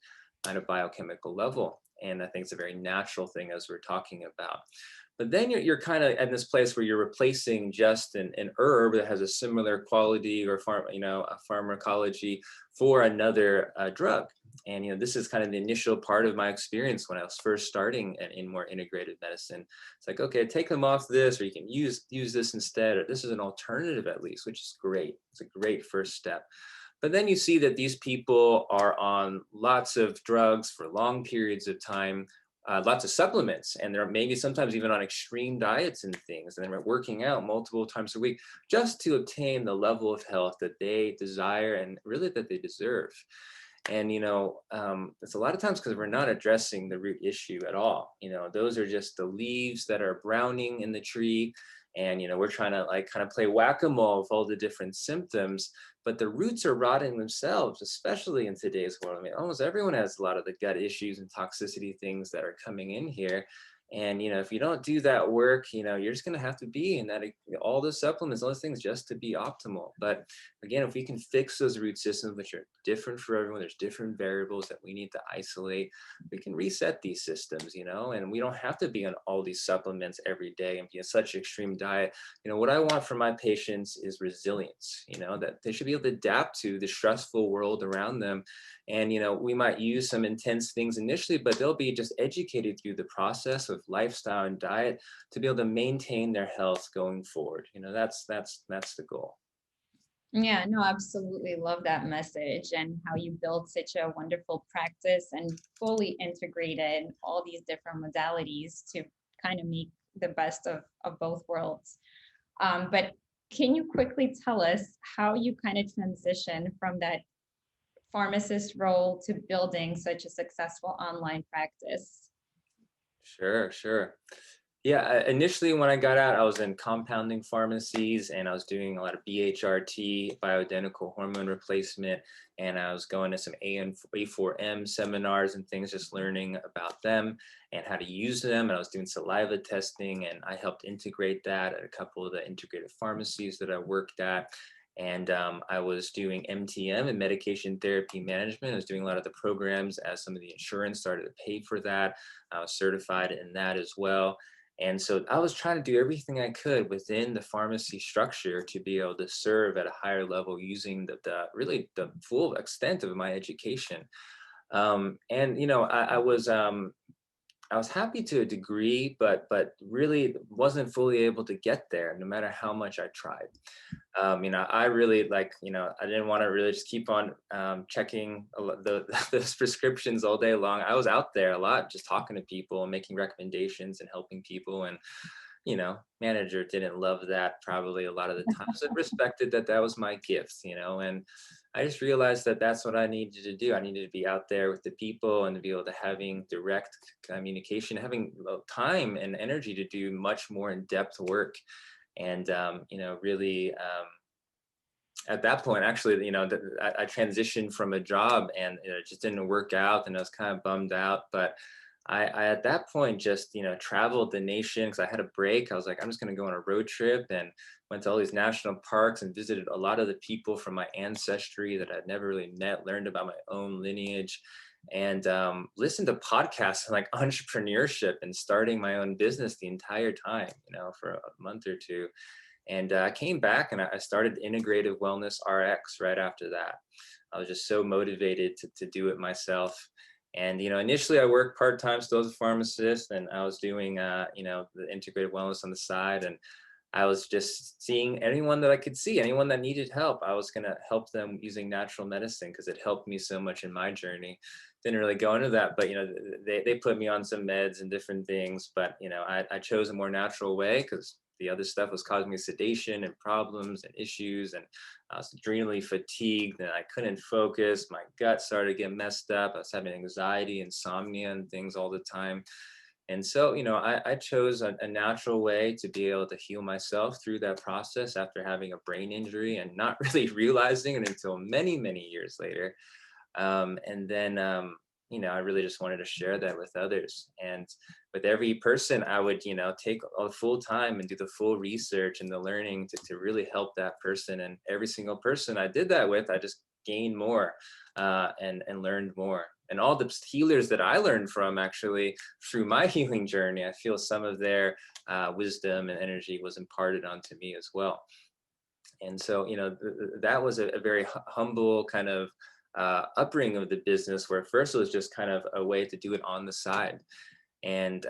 on a biochemical level. And I think it's a very natural thing, as we're talking about. But then you're kind of at this place where you're replacing just an herb that has a similar quality or a pharmacology for another drug. And this is kind of the initial part of my experience when I was first starting in more integrated medicine. It's like, okay, take them off this, or you can use this instead, or this is an alternative at least, which is great. It's a great first step. But then you see that these people are on lots of drugs for long periods of time, lots of supplements, and they're maybe sometimes even on extreme diets and things, and they're working out multiple times a week just to obtain the level of health that they desire and really that they deserve. And it's a lot of times because we're not addressing the root issue at all. Those are just the leaves that are browning in the tree, and we're trying to like kind of play whack-a-mole with all the different symptoms, but the roots are rotting themselves, especially in today's world. I mean, almost everyone has a lot of the gut issues and toxicity things that are coming in here. And, if you don't do that work, you're just going to have to be in that, all the supplements, all those things just to be optimal. But again, if we can fix those root systems, which are different for everyone, there's different variables that we need to isolate. We can reset these systems, and we don't have to be on all these supplements every day and be in such extreme diet. What I want for my patients is resilience, that they should be able to adapt to the stressful world around them. And, we might use some intense things initially, but they'll be just educated through the process of lifestyle and diet to be able to maintain their health going forward. That's the goal. Yeah, no, absolutely love that message and how you built such a wonderful practice and fully integrated all these different modalities to kind of make the best of both worlds. But can you quickly tell us how you kind of transition from that pharmacist role to building such a successful online practice? Sure, sure. Yeah, initially when I got out, I was in compounding pharmacies and I was doing a lot of BHRT, bioidentical hormone replacement, and I was going to some A4M seminars and things, just learning about them and how to use them. And I was doing saliva testing, and I helped integrate that at a couple of the integrative pharmacies that I worked at. And I was doing MTM and medication therapy management. I was doing a lot of the programs as some of the insurance started to pay for that. I was certified in that as well. And so I was trying to do everything I could within the pharmacy structure to be able to serve at a higher level using really the full extent of my education. And I was happy to a degree, but really wasn't fully able to get there no matter how much I tried. I really I didn't want to really just keep on checking those prescriptions all day long. I was out there a lot, just talking to people and making recommendations and helping people. And, manager didn't love that probably a lot of the times. I respected that was my gift, and I just realized that that's what I needed to do. I needed to be out there with the people and to be able to having direct communication, having time and energy to do much more in-depth work. And really at that point, actually, I transitioned from a job and it just didn't work out, and I was kind of bummed out. But I at that point just traveled the nation because I had a break. I was like, I'm just going to go on a road trip, and went to all these national parks and visited a lot of the people from my ancestry that I'd never really met, learned about my own lineage, and listened to podcasts like entrepreneurship and starting my own business the entire time, for a month or two. And I came back and I started Integrative Wellness RX right after that. I was just so motivated to do it myself. And, initially I worked part-time still as a pharmacist, and I was doing, the integrative wellness on the side. And I was just seeing anyone that I could see, anyone that needed help. I was going to help them using natural medicine because it helped me so much in my journey. Didn't really go into that, but, they put me on some meds and different things. But, I chose a more natural way because the other stuff was causing me sedation and problems and issues. And I was adrenally fatigued and I couldn't focus. My gut started to get messed up. I was having anxiety, insomnia, and things all the time. And so, I chose a natural way to be able to heal myself through that process after having a brain injury and not really realizing it until many, many years later. And then, I really just wanted to share that with others. And with every person, I would, take a full time and do the full research and the learning to really help that person. And every single person I did that with, I just gained more and learned more. And all the healers that I learned from actually through my healing journey, I feel some of their wisdom and energy was imparted onto me as well. And so, that was a very humble kind of upbringing of the business, where at first it was just kind of a way to do it on the side. And,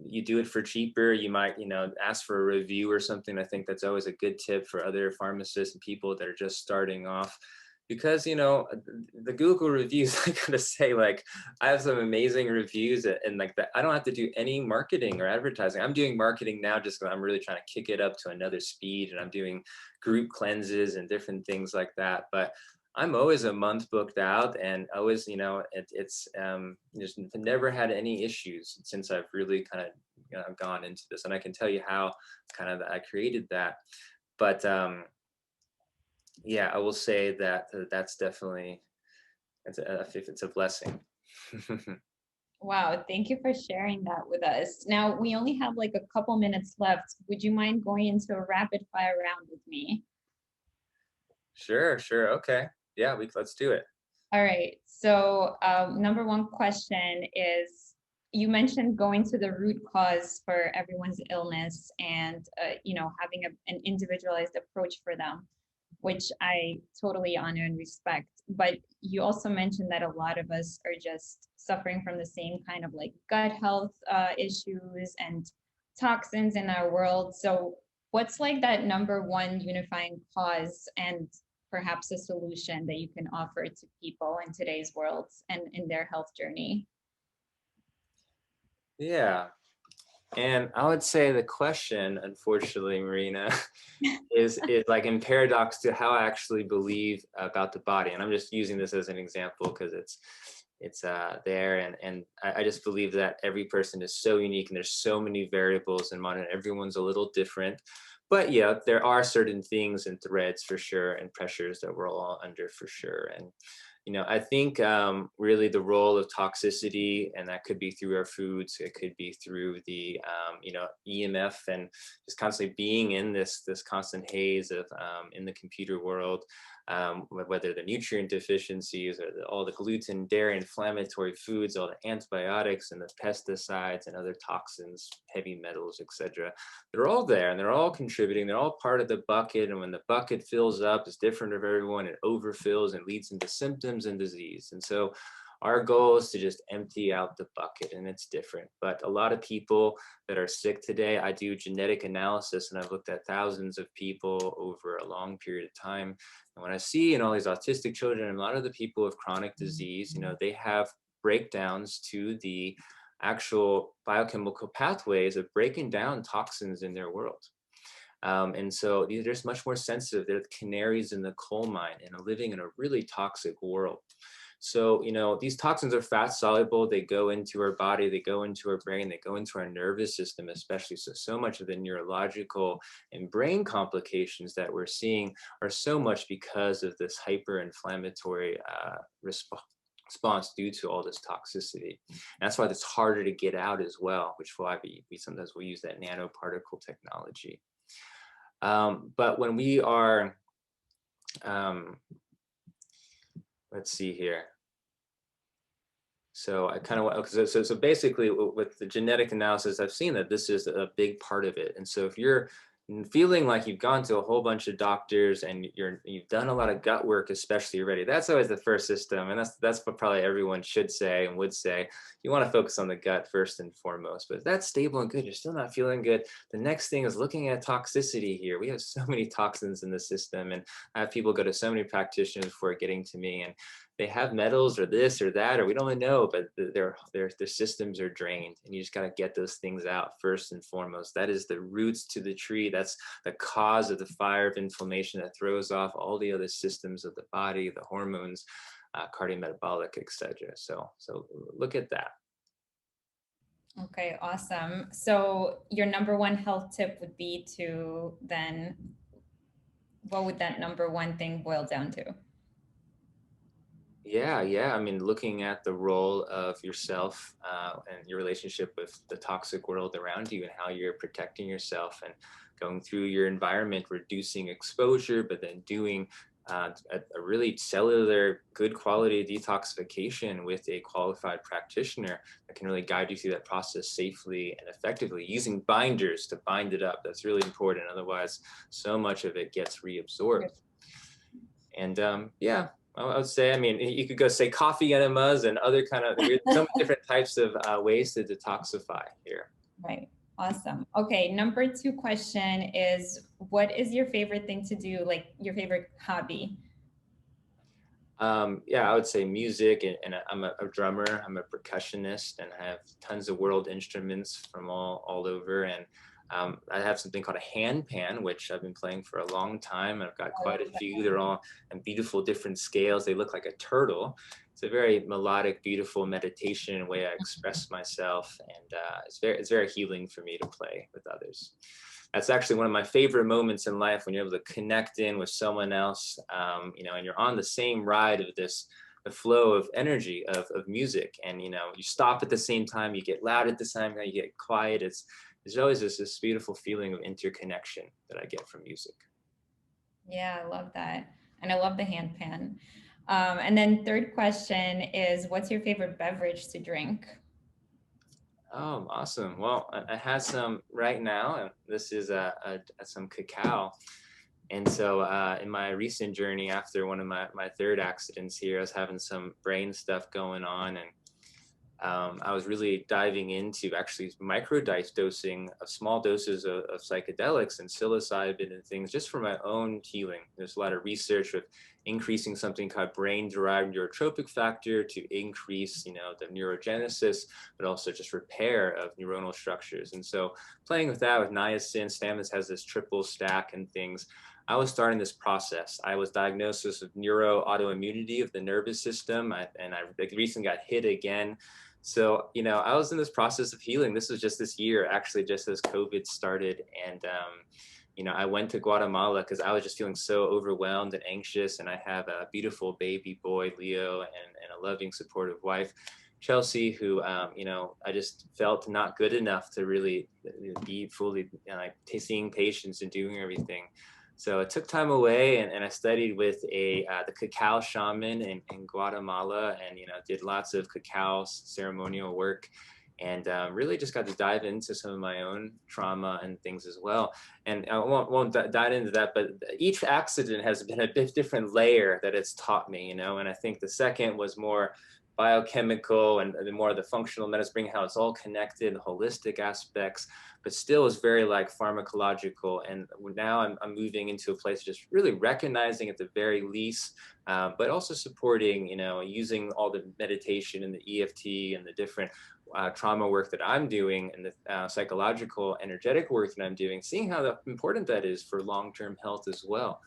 you do it for cheaper. You might, ask for a review or something. I think that's always a good tip for other pharmacists and people that are just starting off. Because, the Google reviews, I gotta say, like, I have some amazing reviews and like that. I don't have to do any marketing or advertising. I'm doing marketing now just because I'm really trying to kick it up to another speed, and I'm doing group cleanses and different things like that. But I'm always a month booked out, and always, it's just never had any issues since I've really kind of gone into this. And I can tell you how kind of I created that. But yeah, I will say that that's definitely it's a blessing. Wow, thank you for sharing that with us. Now, we only have like a couple minutes left. Would you mind going into a rapid fire round with me? Sure, sure. Okay. Yeah, let's do it. All right. So, number one question is, you mentioned going to the root cause for everyone's illness and, having an individualized approach for them, which I totally honor and respect. But you also mentioned that a lot of us are just suffering from the same kind of like gut health issues and toxins in our world. So, what's like that number one unifying cause and perhaps a solution that you can offer to people in today's world and in their health journey? Yeah. And I would say the question, unfortunately, Marina, is like in paradox to how I actually believe about the body. And I'm just using this as an example because it's there, and I just believe that every person is so unique and there's so many variables in modern. Everyone's a little different, but yeah, there are certain things and threads for sure and pressures that we're all under for sure. And I think really the role of toxicity, and that could be through our foods, it could be through the EMF, and just constantly being in this constant haze of in the computer world, whether the nutrient deficiencies or all the gluten, dairy, inflammatory foods, all the antibiotics and the pesticides and other toxins, heavy metals, etc. They're all there and they're all contributing. They're all part of the bucket. And when the bucket fills up, it's different for everyone. It overfills and leads into symptoms and disease. And so our goal is to just empty out the bucket, and it's different. But a lot of people that are sick today, I do genetic analysis and I've looked at thousands of people over a long period of time. And when I see all these autistic children and a lot of the people with chronic disease, they have breakdowns to the actual biochemical pathways of breaking down toxins in their world. And so they're just much more sensitive. They're the canaries in the coal mine and are living in a really toxic world. So, these toxins are fat soluble. They go into our body, they go into our brain, they go into our nervous system, especially. So much of the neurological and brain complications that we're seeing are so much because of this hyper-inflammatory response due to all this toxicity. And that's why it's harder to get out as well, which why we sometimes will use that nanoparticle technology. But when we are, let's see here. So I kind of so basically with the genetic analysis, I've seen that this is a big part of it. And so if you're feeling like you've gone to a whole bunch of doctors and you've done a lot of gut work, especially already, that's always the first system. And that's what probably everyone should say and would say. You want to focus on the gut first and foremost. But if that's stable and good, you're still not feeling good, the next thing is looking at toxicity here. We have so many toxins in the system, and I have people go to so many practitioners before getting to me, and they have metals or this or that, or we don't really know, but their systems are drained, and you just got to get those things out first and foremost. That is the roots to the tree. That's the cause of the fire of inflammation that throws off all the other systems of the body, the hormones, cardiometabolic, etc. So look at that. Okay, awesome. So your number one health tip would be to then, what would that number one thing boil down to? Yeah. I mean, looking at the role of yourself and your relationship with the toxic world around you and how you're protecting yourself and going through your environment, reducing exposure, but then doing a really cellular, good quality detoxification with a qualified practitioner that can really guide you through that process safely and effectively, using binders to bind it up. That's really important. Otherwise, so much of it gets reabsorbed. And yeah, I would say, I mean, you could go say coffee enemas and other kind of, so many different types of ways to detoxify here. Right. Awesome. Okay. Number two question is, what is your favorite thing to do? Like your favorite hobby? Yeah, I would say music, and I'm a drummer, I'm a percussionist, and I have tons of world instruments from all over. And I have something called a hand pan, which I've been playing for a long time. I've got quite a few. They're all in beautiful different scales. They look like a turtle. It's a very melodic, beautiful meditation and way I express myself, and it's very healing for me to play with others. That's actually one of my favorite moments in life, when you're able to connect in with someone else, and you're on the same ride of this the flow of energy of music. And, you stop at the same time, you get loud at the same time, you get quiet. There's always this beautiful feeling of interconnection that I get from music. Yeah, I love that. And I love the handpan. And then third question is, what's your favorite beverage to drink? Oh, awesome. Well, I had some right now, and this is some cacao. And so in my recent journey after one of my third accidents here, I was having some brain stuff going on, and I was really diving into actually dosing of small doses of psychedelics and psilocybin and things just for my own healing. There's a lot of research with increasing something called brain-derived neurotropic factor to increase, the neurogenesis, but also just repair of neuronal structures. And so playing with that with niacin, Stamets has this triple stack and things. I was starting this process. I was diagnosed with neuroautoimmunity of the nervous system, and I recently got hit again. So, I was in this process of healing. This was just this year, actually, just as COVID started. And, I went to Guatemala because I was just feeling so overwhelmed and anxious. And I have a beautiful baby boy, Leo, and a loving, supportive wife, Chelsea, who, I just felt not good enough to really be fully seeing patients and doing everything. So I took time away, and I studied with the cacao shaman in Guatemala, and did lots of cacao ceremonial work, and really just got to dive into some of my own trauma and things as well. And I won't dive into that, but each accident has been a bit different layer that it's taught me, and I think the second was more biochemical and the more the functional medicine, bringing how it's all connected, holistic aspects, but still is very like pharmacological. And now I'm moving into a place just really recognizing at the very least, but also supporting, using all the meditation and the EFT and the different trauma work that I'm doing, and the psychological, energetic work that I'm doing, seeing how important that is for long-term health as well.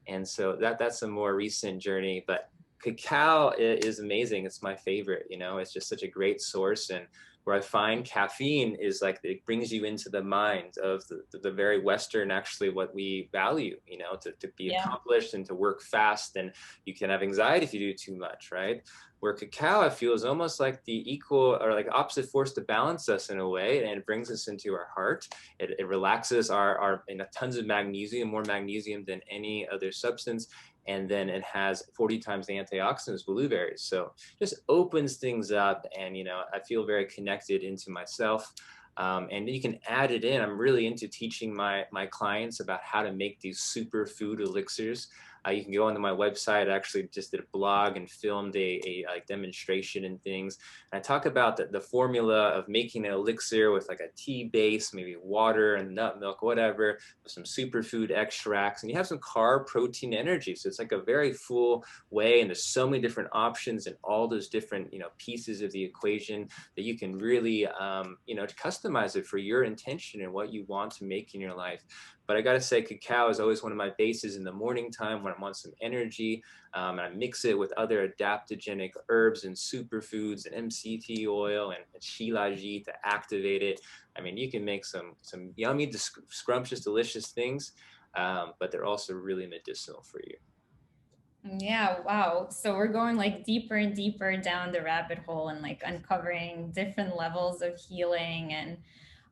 And so that's a more recent journey, but cacao is amazing. It's my favorite. It's just such a great source. And where I find caffeine is like it brings you into the mind of the very Western, actually, what we value, to be Yeah. accomplished and to work fast. And you can have anxiety if you do too much, right? Where cacao, I feel, is almost like the equal or like opposite force to balance us in a way, and it brings us into our heart. It relaxes our tons of magnesium, more magnesium than any other substance. And then it has 40 times the antioxidants, blueberries. So just opens things up, and I feel very connected into myself. And you can add it in. I'm really into teaching my clients about how to make these superfood elixirs. You can go onto my website. I actually just did a blog and filmed a demonstration and things. And I talk about the formula of making an elixir with like a tea base, maybe water and nut milk, whatever, with some superfood extracts, and you have some carb, protein, energy. So it's like a very full way, and there's so many different options and all those different pieces of the equation that you can really customize it for your intention and what you want to make in your life. But I got to say, cacao is always one of my bases in the morning time when I want some energy. And I mix it with other adaptogenic herbs and superfoods and MCT oil and shilajit to activate it. I mean, you can make some yummy, scrumptious, delicious things, but they're also really medicinal for you. Yeah, wow. So we're going like deeper and deeper down the rabbit hole and like uncovering different levels of healing. And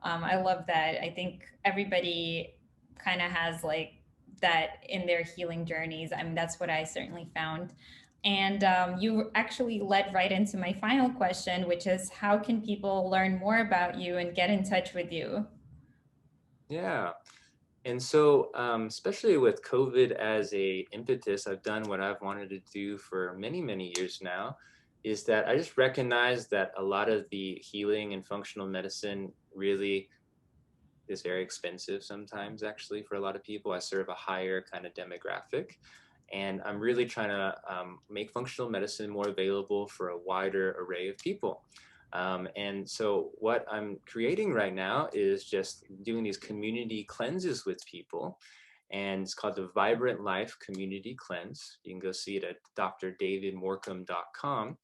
I love that. I think everybody kind of has like that in their healing journeys. I mean, that's what I certainly found. And you actually led right into my final question, which is how can people learn more about you and get in touch with you? Yeah. And so, especially with COVID as a impetus, I've done what I've wanted to do for many, many years now, is that I just recognize that a lot of the healing and functional medicine really is very expensive sometimes, actually, for a lot of people. I serve a higher kind of demographic. And I'm really trying to make functional medicine more available for a wider array of people. And so what I'm creating right now is just doing these community cleanses with people. And it's called the Vibrant Life Community Cleanse. You can go see it at drdavidmorcom.com.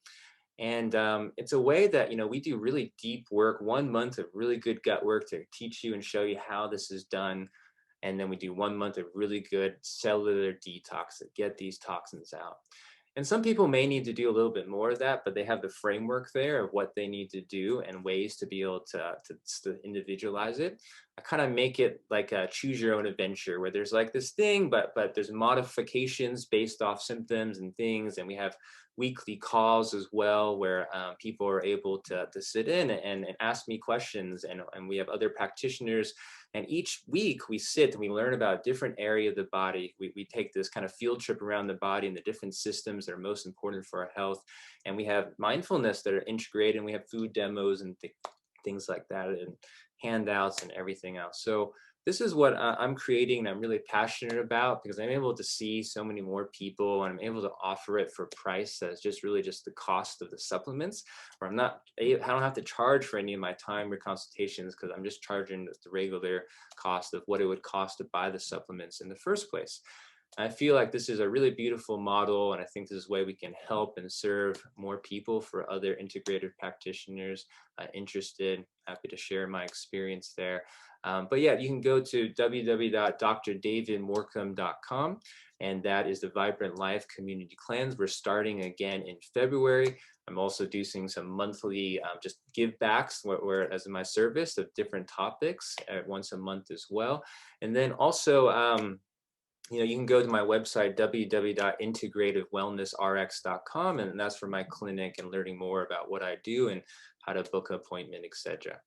And it's a way that, we do really deep work, 1 month of really good gut work to teach you and show you how this is done. And then we do 1 month of really good cellular detox to get these toxins out. And some people may need to do a little bit more of that, but they have the framework there of what they need to do and ways to be able to individualize it. I kind of make it like a choose your own adventure where there's like this thing, but there's modifications based off symptoms and things. And we have weekly calls as well where people are able to sit in and ask me questions. And we have other practitioners, and each week we sit and we learn about a different area of the body. We take this kind of field trip around the body and the different systems that are most important for our health. And we have mindfulness that are integrated, and we have food demos and things like that, and handouts and everything else. So this is what I'm creating and I'm really passionate about, because I'm able to see so many more people and I'm able to offer it for a price that's just really just the cost of the supplements, where I don't have to charge for any of my time or consultations, because I'm just charging the regular cost of what it would cost to buy the supplements in the first place. I feel like this is a really beautiful model, and I think this is a way we can help and serve more people for other integrative practitioners interested. Happy to share my experience there. But yeah, you can go to www.drdavidmorcom.com, and that is the Vibrant Life Community Cleanse. We're starting again in February. I'm also doing some monthly just give backs where as in my service of different topics once a month as well. And then also, you can go to my website, www.integrativewellnessrx.com, and that's for my clinic and learning more about what I do and how to book an appointment, etc.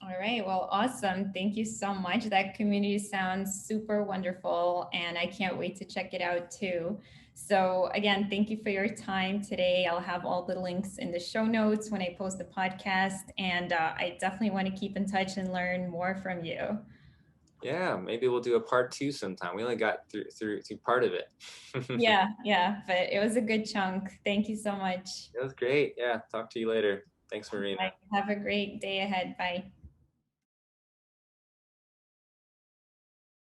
All right. Well, awesome. Thank you so much. That community sounds super wonderful, and I can't wait to check it out too. So, again, thank you for your time today. I'll have all the links in the show notes when I post the podcast, and I definitely want to keep in touch and learn more from you. Yeah, maybe we'll do a part 2 sometime. We only got through part of it. Yeah, but it was a good chunk. Thank you so much. That was great. Yeah, talk to you later. Thanks, Bye. Marina. Have a great day ahead. Bye.